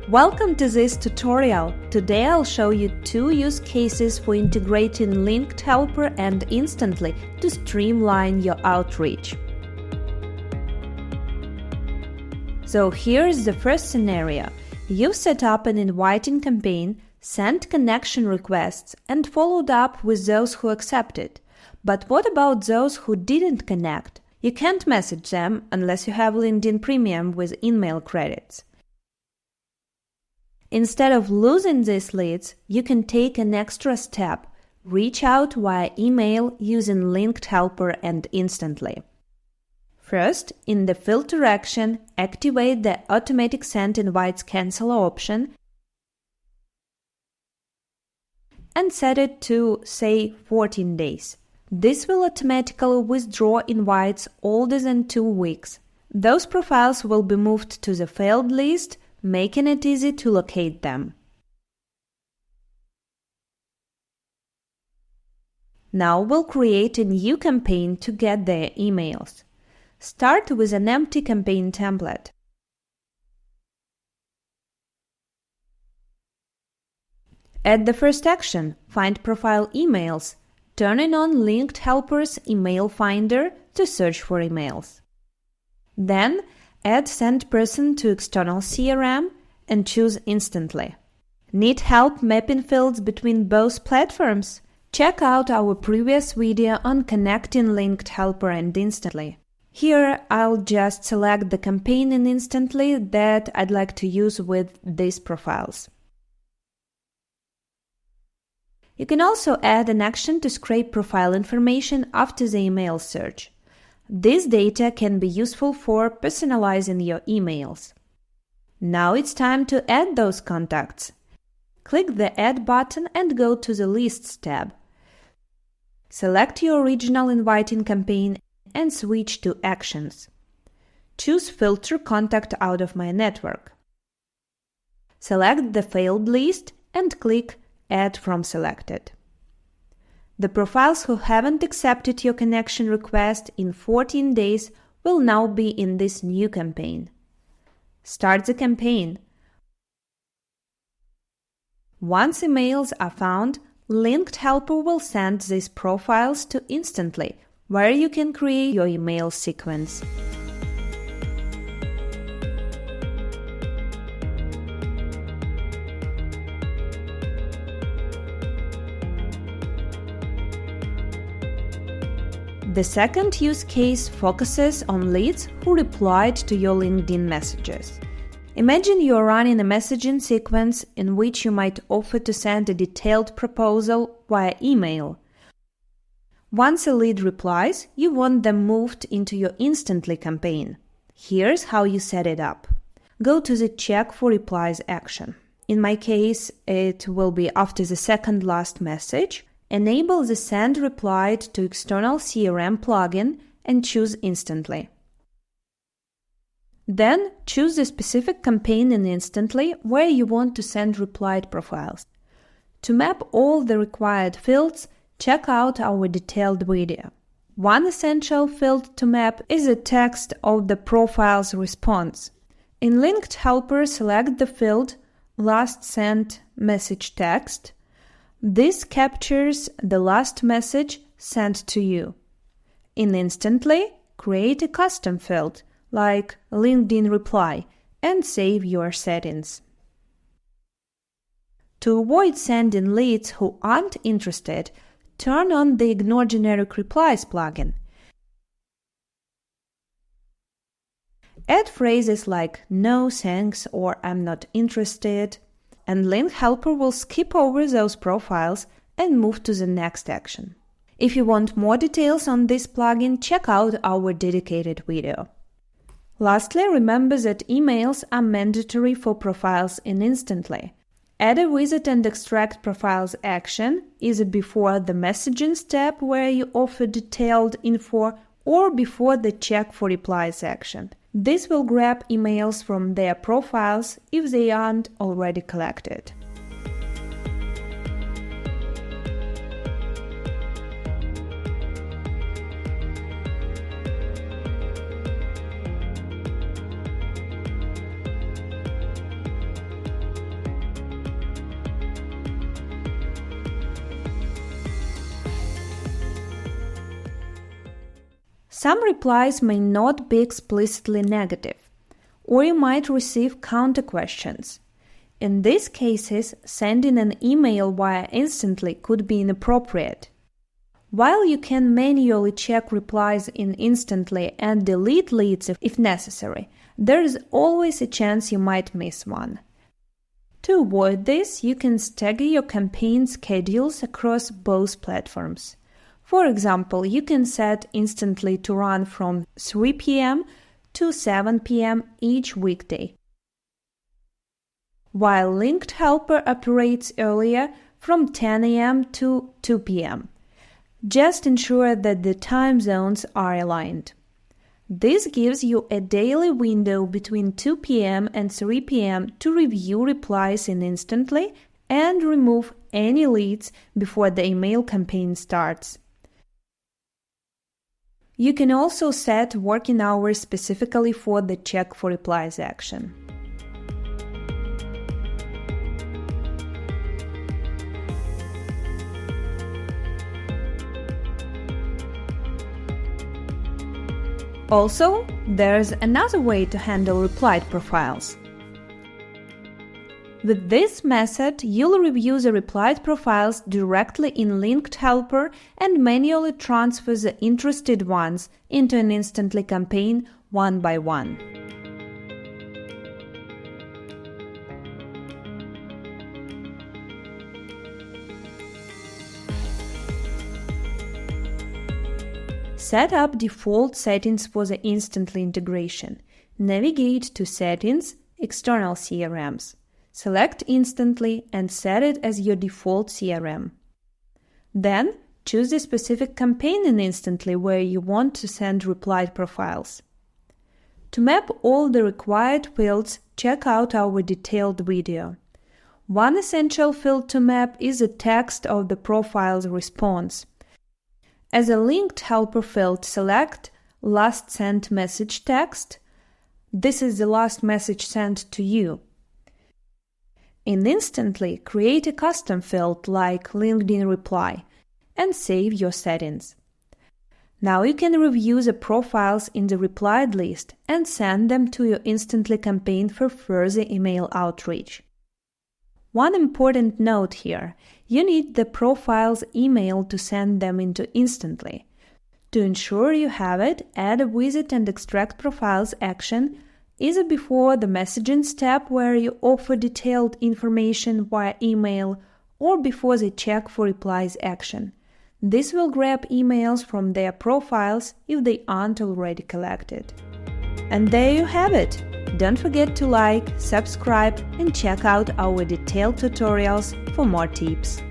Welcome to this tutorial. Today I'll show you two use cases for integrating linked helper and instantly to streamline your outreach. So here's the first scenario. You've set up an inviting campaign, sent connection requests, and followed up with those who accepted. But what about those who didn't connect? You can't message them unless you have LinkedIn Premium with email credits. Instead of losing these leads, you can take an extra step. Reach out via email using linked helper and instantly. First, in the filter action, activate the automatic send invites cancel option and set it to, say, 14 days. This will automatically withdraw invites older than 2 weeks. Those profiles will be moved to the failed list, making it easy to locate them. Now we'll create a new campaign to get their emails. Start with an empty campaign template. Add the first action, find profile emails, turning on Linked Helper's email finder to search for emails. Then, add send person to external CRM and choose instantly. Need help mapping fields between both platforms? Check out our previous video on connecting Linked Helper and instantly. Here, I'll just select the campaign in instantly that I'd like to use with these profiles. You can also add an action to scrape profile information after the email search. This data can be useful for personalizing your emails. Now it's time to add those contacts. Click the Add button and go to the Lists tab. Select your original inviting campaign and switch to Actions. Choose Filter Contact out of my network. Select the failed list and click Add from selected. The profiles who haven't accepted your connection request in 14 days will now be in this new campaign. Start the campaign. Once emails are found, Linked Helper will send these profiles to instantly, where you can create your email sequence. The second use case focuses on leads who replied to your LinkedIn messages. Imagine you are running a messaging sequence in which you might offer to send a detailed proposal via email. Once a lead replies, you want them moved into your Instantly campaign. Here's how you set it up. Go to the Check for Replies action. In my case, it will be after the second last message. Enable the Send Replied to External CRM plugin and choose Instantly. Then choose the specific campaign in Instantly where you want to send replied profiles. To map all the required fields, check out our detailed video. One essential field to map is the text of the profile's response. In Linked Helper, select the field Last Sent Message Text. This captures the last message sent to you. In Instantly, create a custom field like LinkedIn reply and save your settings. To avoid sending leads who aren't interested, turn on the Ignore Generic Replies plugin. Add phrases like "No, thanks" or "I'm not interested," and Linked Helper will skip over those profiles and move to the next action. If you want more details on this plugin, check out our dedicated video. Lastly, remember that emails are mandatory for profiles in Instantly. Add a Visit and Extract Profiles action, either before the messaging step where you offer detailed info or before the Check for Replies action. This will grab emails from their profiles if they aren't already collected. Some replies may not be explicitly negative, or you might receive counter-questions. In these cases, sending an email via Instantly could be inappropriate. While you can manually check replies in Instantly and delete leads if necessary, there is always a chance you might miss one. To avoid this, you can stagger your campaign schedules across both platforms. For example, you can set Instantly to run from 3 p.m. to 7 p.m. each weekday, while Linked Helper operates earlier from 10 a.m. to 2 p.m. Just ensure that the time zones are aligned. This gives you a daily window between 2 p.m. and 3 p.m. to review replies in Instantly and remove any leads before the email campaign starts. You can also set working hours specifically for the Check for Replies action. Also, there's another way to handle replied profiles. With this method, you'll review the replied profiles directly in Linked Helper and manually transfer the interested ones into an Instantly campaign one by one. Set up default settings for the Instantly integration. Navigate to Settings, External CRMs. Select Instantly and set it as your default CRM. Then, choose the specific campaign in Instantly where you want to send replied profiles. To map all the required fields, check out our detailed video. One essential field to map is the text of the profile's response. As a Linked Helper field, select Last Sent Message text. This is the last message sent to you. In Instantly, create a custom field like LinkedIn Reply and save your settings. Now you can review the profiles in the replied list and send them to your Instantly campaign for further email outreach. One important note here, you need the profile's email to send them into Instantly. To ensure you have it, add a Visit and Extract Profiles action either before the messaging step where you offer detailed information via email or before the Check for Replies action. This will grab emails from their profiles if they aren't already collected. And there you have it! Don't forget to like, subscribe, and check out our detailed tutorials for more tips.